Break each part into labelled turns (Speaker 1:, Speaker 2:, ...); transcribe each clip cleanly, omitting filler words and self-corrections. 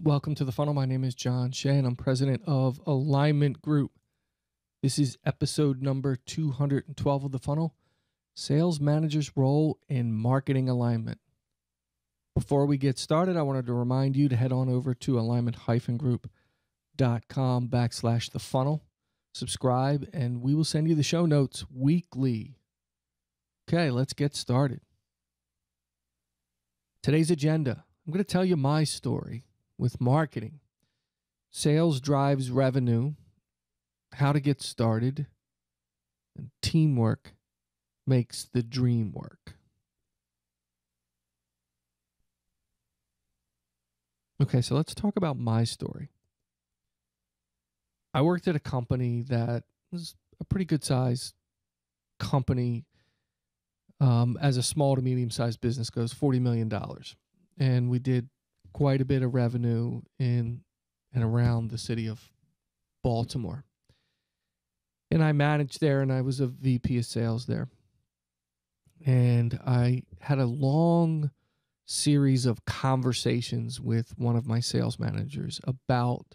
Speaker 1: Welcome to The Funnel. My name is John Shea, and I'm president of Alignment Group. This is episode number 212 of The Funnel, Sales Manager's Role in Marketing Alignment. Before we get started, I wanted to remind you to head on over to alignment-group.com/The Funnel. Subscribe, and we will send you the show notes weekly. Okay, let's get started. Today's agenda, I'm going to tell you my story with marketing. Sales drives revenue, how to get started, and teamwork makes the dream work. Okay, so let's talk about my story. I worked at a company that was a pretty good size company. As a small to medium sized business goes, $40 million. And we did quite a bit of revenue in and around the city of Baltimore. And I managed there, and I was a VP of sales there. And I had a long series of conversations with one of my sales managers about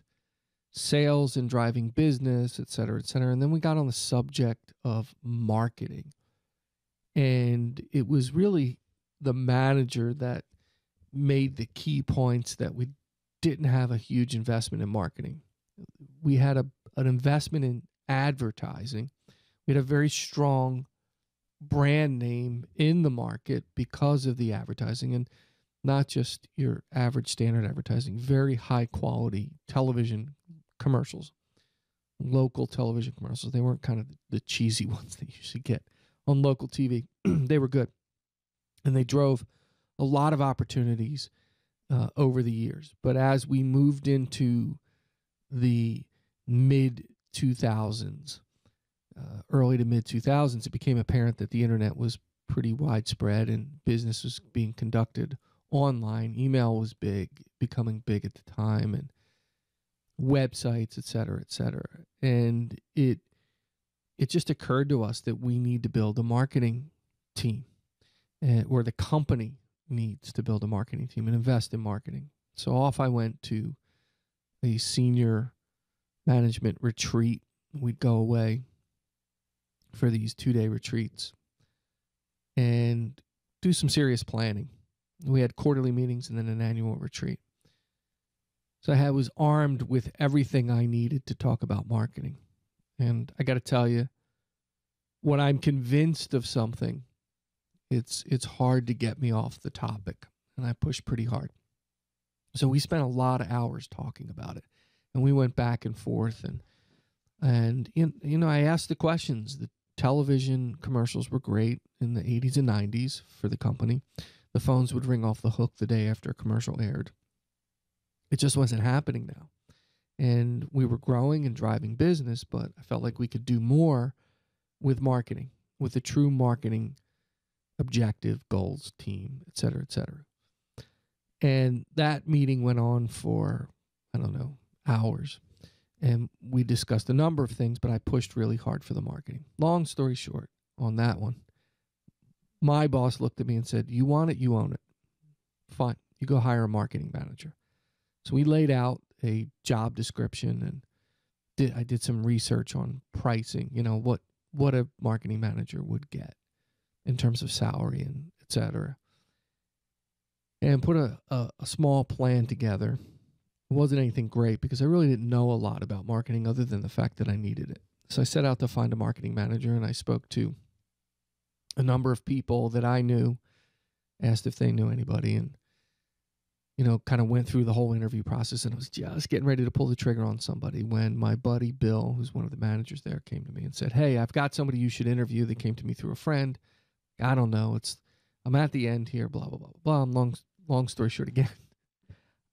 Speaker 1: sales and driving business, et cetera, et cetera. And then we got on the subject of marketing. And it was really the manager that made the key points that we didn't have a huge investment in marketing. We had an investment in advertising. We had a very strong brand name in the market because of the advertising, and not just your average standard advertising, very high quality television commercials, local television commercials. They weren't kind of the cheesy ones that you usually get on local TV. They were good. And they drove a lot of opportunities over the years. But as we moved into the mid-2000s, early to mid-2000s, it became apparent that the internet was pretty widespread and business was being conducted online. Email was becoming big at the time, and websites, et cetera, et cetera. And it just occurred to us that we need to build a marketing team, or the company needs to build a marketing team and invest in marketing. So off I went to a senior management retreat. We'd go away for these 2-day retreats and do some serious planning. We had quarterly meetings and then an annual retreat. So I was armed with everything I needed to talk about marketing. And I got to tell you, when I'm convinced of something, it's hard to get me off the topic, and I push pretty hard. So we spent a lot of hours talking about it, and we went back and forth, and I asked the questions. The television commercials were great in the 80s and 90s for the company. The phones would ring off the hook the day after a commercial aired. It just wasn't happening now. And we were growing and driving business, but I felt like we could do more with marketing, with a true marketing objective, goals, team, et cetera, et cetera. And that meeting went on for, hours. And we discussed a number of things, but I pushed really hard for the marketing. Long story short, on that one, my boss looked at me and said, "You want it, you own it. Fine, you go hire a marketing manager." So we laid out a job description, and I did some research on pricing, what a marketing manager would get in terms of salary and et cetera. And put a small plan together. It wasn't anything great because I really didn't know a lot about marketing other than the fact that I needed it. So I set out to find a marketing manager, and I spoke to a number of people that I knew, asked if they knew anybody, and kind of went through the whole interview process, and I was just getting ready to pull the trigger on somebody when my buddy Bill, who's one of the managers there, came to me and said, "Hey, I've got somebody you should interview." They came to me through a friend. I don't know. I'm at the end here, blah, blah, blah, blah. Long story short again,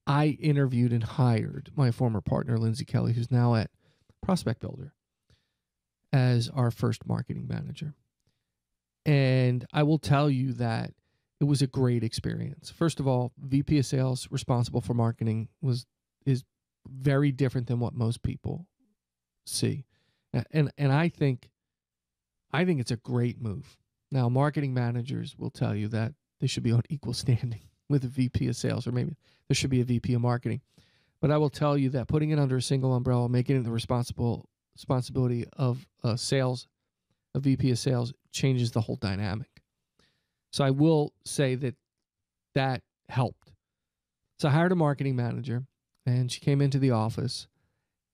Speaker 1: I interviewed and hired my former partner, Lindsay Kelly, who's now at Prospect Builder, as our first marketing manager. And I will tell you that it was a great experience. First of all, VP of sales responsible for marketing is very different than what most people see. And I think it's a great move. Now, marketing managers will tell you that they should be on equal standing with a VP of sales, or maybe there should be a VP of marketing. But I will tell you that putting it under a single umbrella, making it the responsibility of a VP of sales, changes the whole dynamic. So I will say that helped. So I hired a marketing manager, and she came into the office,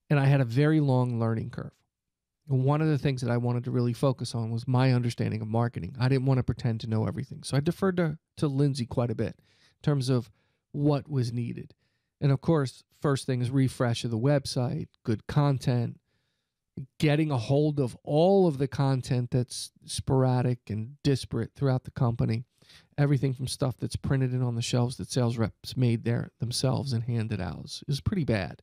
Speaker 1: and I had a very long learning curve. And one of the things that I wanted to really focus on was my understanding of marketing. I didn't want to pretend to know everything. So I deferred to Lindsay quite a bit in terms of what was needed. And of course, first thing is refresh of the website, good content, getting a hold of all of the content that's sporadic and disparate throughout the company. Everything from stuff that's printed in on the shelves that sales reps made there themselves and handed out. It was pretty bad.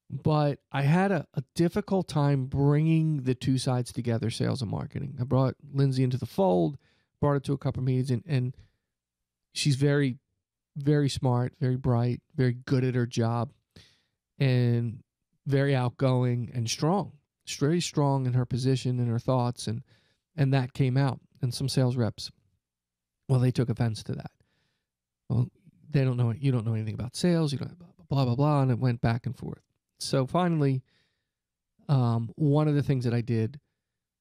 Speaker 1: But I had a difficult time bringing the two sides together, sales and marketing. I brought Lindsay into the fold, brought her to a couple of meetings, and she's very, very smart, very bright, very good at her job, and very outgoing and strong. She's very strong in her position and her thoughts, and that came out. And some sales reps, well, they took offense to that. Well, they don't know, you don't know anything about sales, you don't blah, blah, blah, and it went back and forth. So finally, one of the things that I did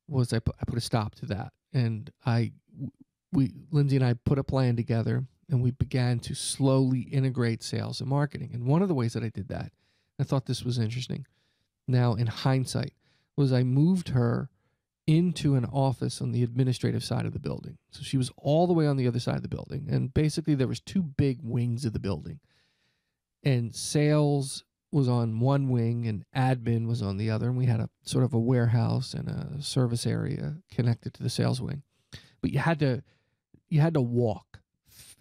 Speaker 1: was I put a stop to that, and Lindsay and I put a plan together, and we began to slowly integrate sales and marketing. And one of the ways that I did that, I thought this was interesting, now in hindsight, was I moved her into an office on the administrative side of the building. So she was all the way on the other side of the building, and basically there was two big wings of the building, and sales was on one wing and admin was on the other, and we had a sort of a warehouse and a service area connected to the sales wing. But you had to walk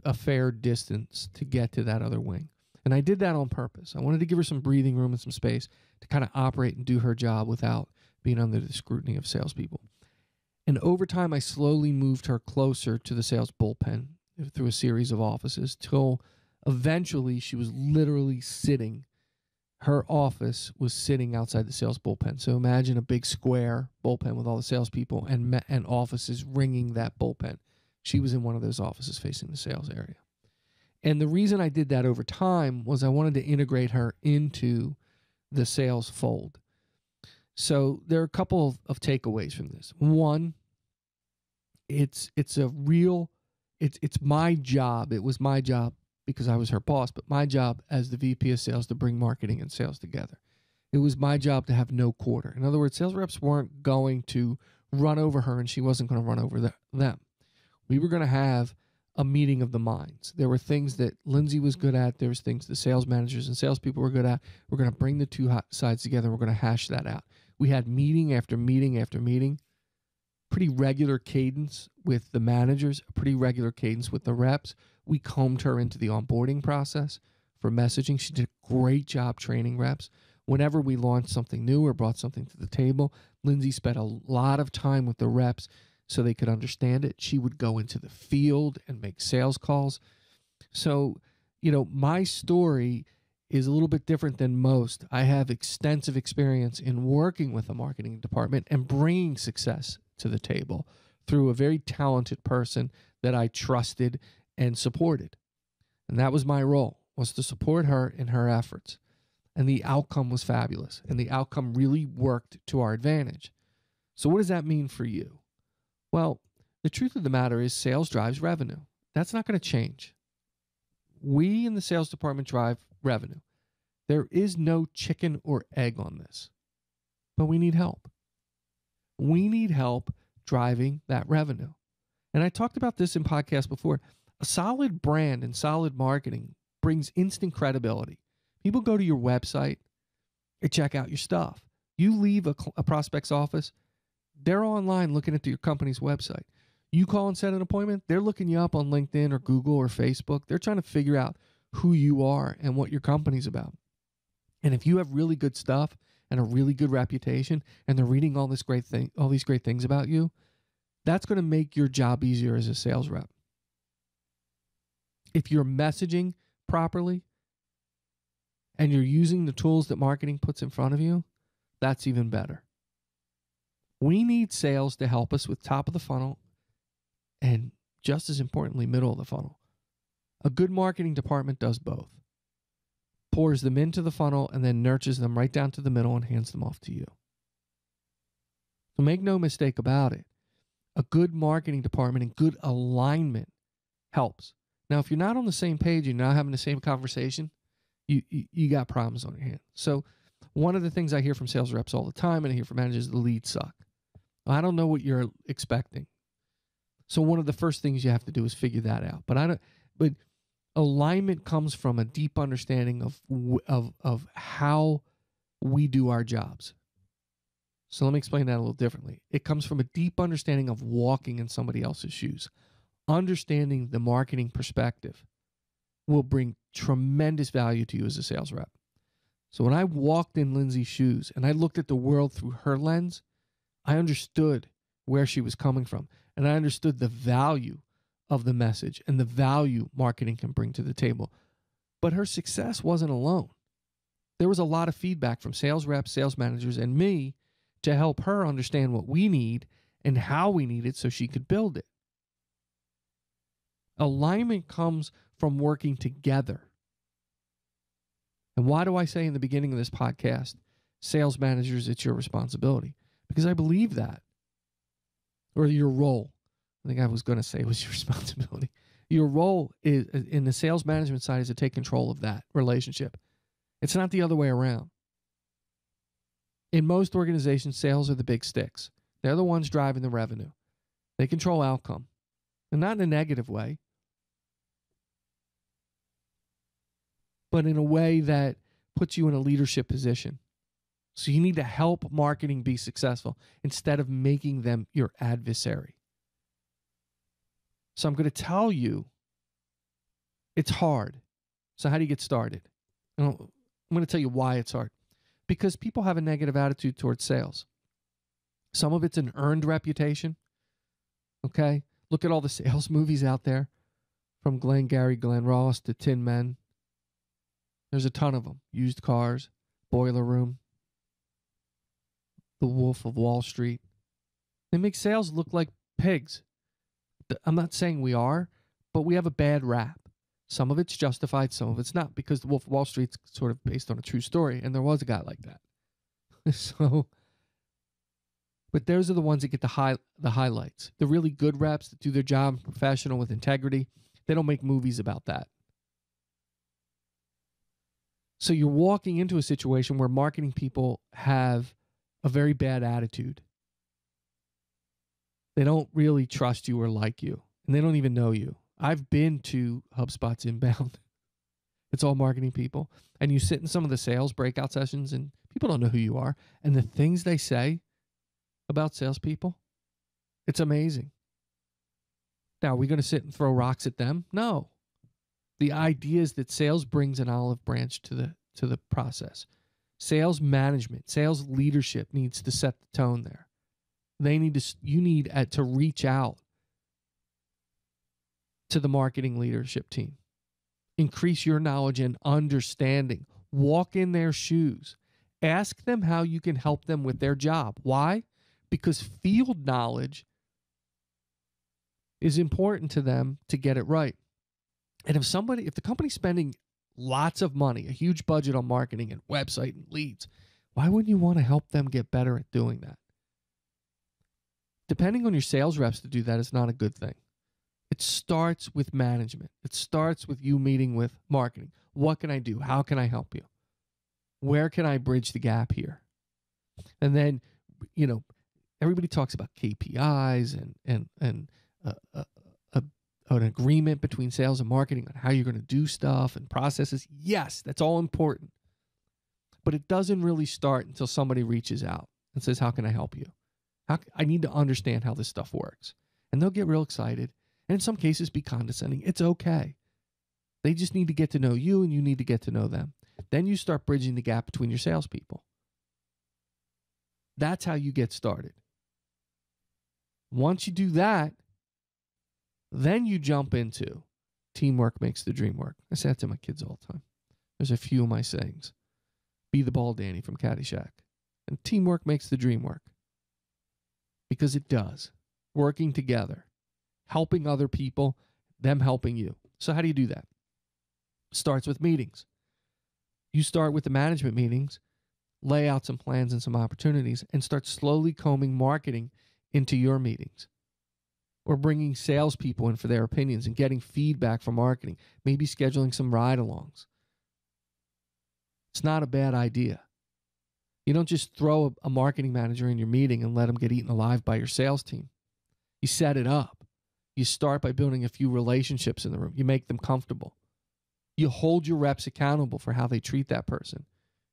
Speaker 1: a fair distance to get to that other wing. And I did that on purpose. I wanted to give her some breathing room and some space to kind of operate and do her job without being under the scrutiny of salespeople. And over time, I slowly moved her closer to the sales bullpen through a series of offices till eventually she was literally sitting. Her office was sitting outside the sales bullpen. So imagine a big square bullpen with all the salespeople and offices ringing that bullpen. She was in one of those offices facing the sales area. And the reason I did that over time was I wanted to integrate her into the sales fold. So there are a couple of takeaways from this. One, it's my job. It was my job because I was her boss, but my job as the VP of sales to bring marketing and sales together. It was my job to have no quarter. In other words, sales reps weren't going to run over her and she wasn't going to run over them. We were going to have a meeting of the minds. There were things that Lindsay was good at. There was things the sales managers and salespeople were good at. We're going to bring the two sides together. We're going to hash that out. We had meeting after meeting after meeting, pretty regular cadence with the managers, a pretty regular cadence with the reps. We combed her into the onboarding process for messaging. She did a great job training reps. Whenever we launched something new or brought something to the table, Lindsay spent a lot of time with the reps so they could understand it. She would go into the field and make sales calls. So, my story is a little bit different than most. I have extensive experience in working with a marketing department and bringing success to the table through a very talented person that I trusted and supported. And that was my role, was to support her in her efforts. And the outcome was fabulous. And the outcome really worked to our advantage. So what does that mean for you? Well, the truth of the matter is sales drives revenue. That's not going to change. We in the sales department drive revenue. There is no chicken or egg on this, but we need help. We need help driving that revenue. And I talked about this in podcasts before. A solid brand and solid marketing brings instant credibility. People go to your website and check out your stuff. You leave a prospect's office, they're online looking at your company's website. You call and set an appointment, they're looking you up on LinkedIn or Google or Facebook. They're trying to figure out who you are and what your company's about. And if you have really good stuff and a really good reputation and they're reading all these great things about you, that's going to make your job easier as a sales rep. If you're messaging properly and you're using the tools that marketing puts in front of you, that's even better. We need sales to help us with top of the funnel and, just as importantly, middle of the funnel. A good marketing department does both. pours them into the funnel, and then nurtures them right down to the middle and hands them off to you. So make no mistake about it. A good marketing department and good alignment helps. Now, if you're not on the same page and you're not having the same conversation, you got problems on your hands. So one of the things I hear from sales reps all the time, and I hear from managers, the leads suck. I don't know what you're expecting. So one of the first things you have to do is figure that out. But alignment comes from a deep understanding of how we do our jobs. So let me explain that a little differently. It comes from a deep understanding of walking in somebody else's shoes. Understanding the marketing perspective will bring tremendous value to you as a sales rep. So when I walked in Lindsay's shoes and I looked at the world through her lens, I understood where she was coming from. And I understood the value of the message and the value marketing can bring to the table. But her success wasn't alone. There was a lot of feedback from sales reps, sales managers, and me to help her understand what we need and how we need it so she could build it. Alignment comes from working together. And why do I say in the beginning of this podcast, sales managers, it's your responsibility? Because I believe that. Or your role. I think I was going to say it was your responsibility. Your role is in the sales management side is to take control of that relationship. It's not the other way around. In most organizations, sales are the big sticks. They're the ones driving the revenue. They control outcome. And not in a negative way, but in a way that puts you in a leadership position. So you need to help marketing be successful instead of making them your adversary. So I'm going to tell you, it's hard. So how do you get started? I'm going to tell you why it's hard. Because people have a negative attitude towards sales. Some of it's an earned reputation. Okay? Look at all the sales movies out there, from Glengarry Glen Ross to Tin Men. There's a ton of them. Used Cars, Boiler Room, The Wolf of Wall Street. They make sales look like pigs. I'm not saying we are, but we have a bad rap. Some of it's justified, some of it's not, because The Wolf of Wall Street's sort of based on a true story, and there was a guy like that. So, but those are the ones that get the highlights. The really good reps that do their job professional with integrity, they don't make movies about that. So you're walking into a situation where marketing people have a very bad attitude. They don't really trust you or like you, and they don't even know you. I've been to HubSpot's inbound. It's all marketing people. And you sit in some of the sales breakout sessions and people don't know who you are. And the things they say about salespeople, it's amazing. Now, are we going to sit and throw rocks at them? No. The idea is that sales brings an olive branch to the process. Sales management, sales leadership needs to set the tone there. You need to reach out to the marketing leadership team. Increase your knowledge and understanding. Walk in their shoes. Ask them how you can help them with their job. Why? Because field knowledge is important to them to get it right. And if the company's spending lots of money, a huge budget on marketing and website and leads, why wouldn't you want to help them get better at doing that? Depending on your sales reps to do that is not a good thing. It starts with management. It starts with you meeting with marketing. What can I do? How can I help you? Where can I bridge the gap here? And then, everybody talks about KPIs and an agreement between sales and marketing on how you're going to do stuff and processes. Yes, that's all important. But it doesn't really start until somebody reaches out and says, how can I help you? I need to understand how this stuff works. And they'll get real excited. And in some cases, be condescending. It's okay. They just need to get to know you, and you need to get to know them. Then you start bridging the gap between your salespeople. That's how you get started. Once you do that, then you jump into teamwork makes the dream work. I say that to my kids all the time. There's a few of my sayings. Be the ball Danny from Caddyshack. And teamwork makes the dream work. Because it does. Working together. Helping other people, them helping you. So how do you do that? Starts with meetings. You start with the management meetings, lay out some plans and some opportunities, and start slowly combing marketing into your meetings, or bringing salespeople in for their opinions and getting feedback from marketing, maybe scheduling some ride-alongs. It's not a bad idea. You don't just throw a marketing manager in your meeting and let them get eaten alive by your sales team. You set it up. You start by building a few relationships in the room. You make them comfortable. You hold your reps accountable for how they treat that person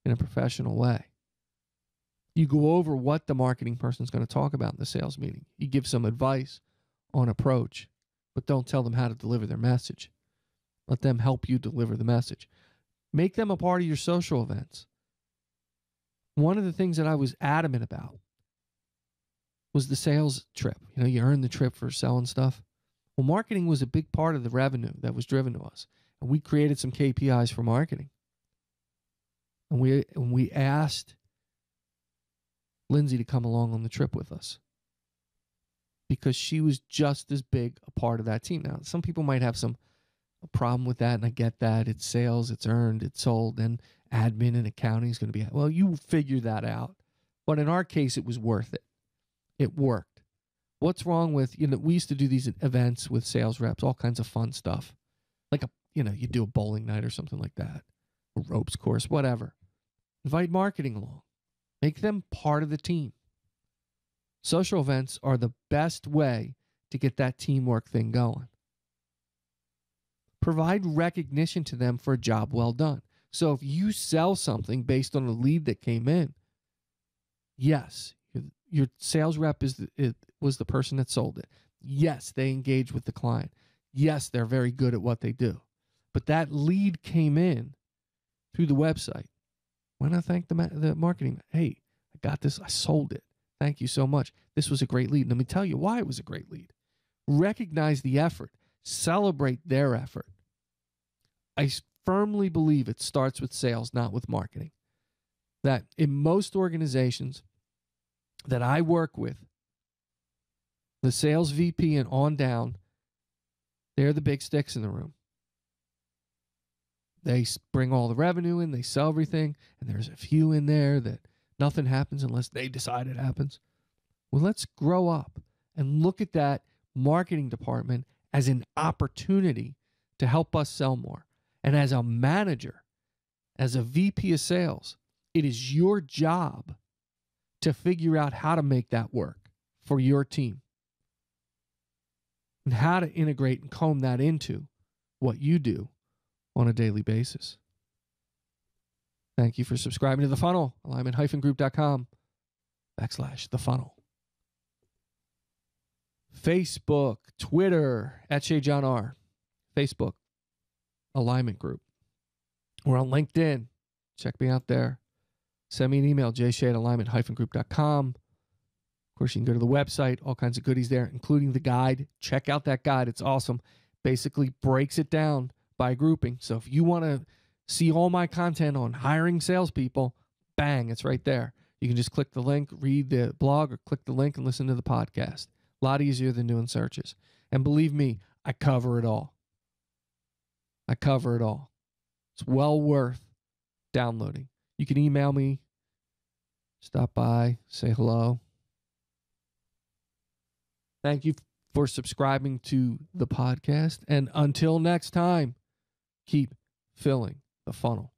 Speaker 1: in a professional way. You go over what the marketing person is going to talk about in the sales meeting. You give some advice on approach, but don't tell them how to deliver their message. Let them help you deliver the message. Make them a part of your social events. One of the things that I was adamant about was the sales trip. You know, you earn the trip for selling stuff. Well, marketing was a big part of the revenue that was driven to us. And we created some KPIs for marketing. And we asked Lindsay to come along on the trip with us, because she was just as big a part of that team. Now, some people might have a problem with that, and I get that. It's sales, it's earned, it's sold, and admin and accounting is going to be, well, you figure that out. But in our case, it was worth it. It worked. What's wrong with, we used to do these events with sales reps, all kinds of fun stuff. Like you do a bowling night or something like that, a ropes course, whatever. Invite marketing along. Make them part of the team. Social events are the best way to get that teamwork thing going. Provide recognition to them for a job well done. So if you sell something based on a lead that came in, yes, your sales rep was the person that sold it. Yes, they engage with the client. Yes, they're very good at what they do. But that lead came in through the website. Why not thank the marketing? Hey, I got this. I sold it. Thank you so much. This was a great lead. Let me tell you why it was a great lead. Recognize the effort. Celebrate their effort. I firmly believe it starts with sales, not with marketing. That in most organizations that I work with, the sales VP and on down, they're the big sticks in the room. They bring all the revenue in, they sell everything, and there's a few in there that nothing happens unless they decide it happens. Well, let's grow up and look at that marketing department as an opportunity to help us sell more. And as a manager, as a VP of sales, it is your job to figure out how to make that work for your team and how to integrate and comb that into what you do on a daily basis. Thank you for subscribing to The Funnel, alignment-group.com/The Funnel. Facebook, Twitter, @ShayJohnR. Facebook, Alignment Group. We're on LinkedIn. Check me out there. Send me an email, jshay@alignment-group.com. Of course, you can go to the website, all kinds of goodies there, including the guide. Check out that guide. It's awesome. Basically breaks it down by grouping. So if you want to see all my content on hiring salespeople, bang, it's right there. You can just click the link, read the blog, or click the link and listen to the podcast. A lot easier than doing searches. And believe me, I cover it all. I cover it all. It's well worth downloading. You can email me, stop by, say hello. Thank you for subscribing to the podcast. And until next time, keep filling the funnel.